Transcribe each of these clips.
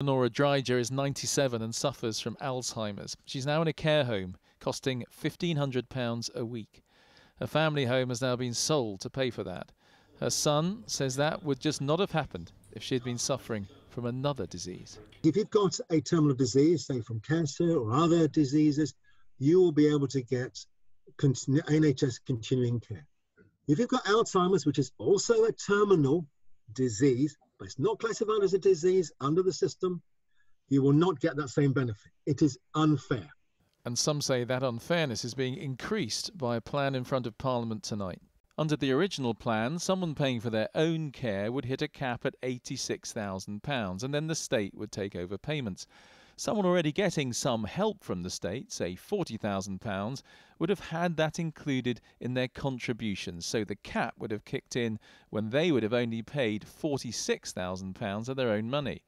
Nora Dryger is 97 and suffers from Alzheimer's. She's now in a care home, costing £1,500 a week. Her family home has now been sold to pay for that. Her son says that would just not have happened if she had been suffering from another disease. If you've got a terminal disease, say from cancer or other diseases, you will be able to get NHS continuing care. If you've got Alzheimer's, which is also a terminal disease, but it's not classified as a disease under the system, you will not get that same benefit. It is unfair. And some say that unfairness is being increased by a plan in front of Parliament tonight. Under the original plan, someone paying for their own care would hit a cap at £86,000, and then the state would take over payments. Someone already getting some help from the state, say £40,000, would have had that included in their contributions, so the cap would have kicked in when they would have only paid £46,000 of their own money.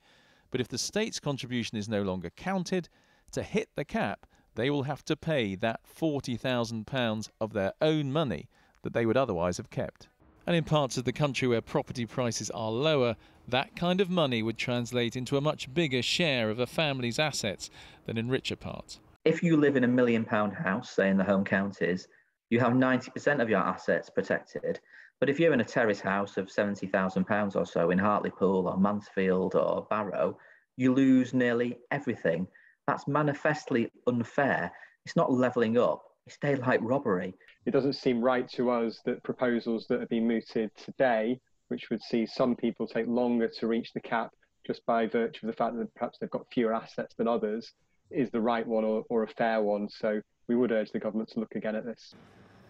But if the state's contribution is no longer counted, to hit the cap, they will have to pay that £40,000 of their own money that they would otherwise have kept. And in parts of the country where property prices are lower, that kind of money would translate into a much bigger share of a family's assets than in richer parts. If you live in £1 million house, say in the home counties, you have 90% of your assets protected. But if you're in a terrace house of £70,000 or so in Hartlepool or Mansfield or Barrow, you lose nearly everything. That's manifestly unfair. It's not levelling up. It's daylight robbery. It doesn't seem right to us that proposals that have been mooted today, which would see some people take longer to reach the cap just by virtue of the fact that perhaps they've got fewer assets than others, is the right one or a fair one. So we would urge the government to look again at this.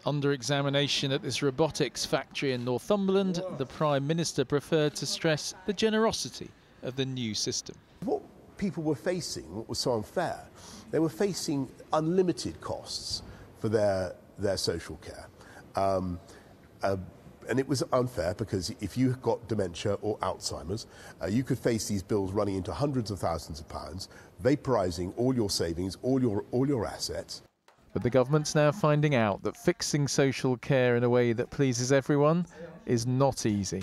Under examination at this robotics factory in Northumberland, the Prime Minister preferred to stress the generosity of the new system. What people were facing, what was so unfair, they were facing unlimited costs for their social care. And it was unfair because if you got dementia or Alzheimer's, you could face these bills running into hundreds of thousands of pounds, vaporising all your savings, all your assets. But the government's now finding out that fixing social care in a way that pleases everyone is not easy.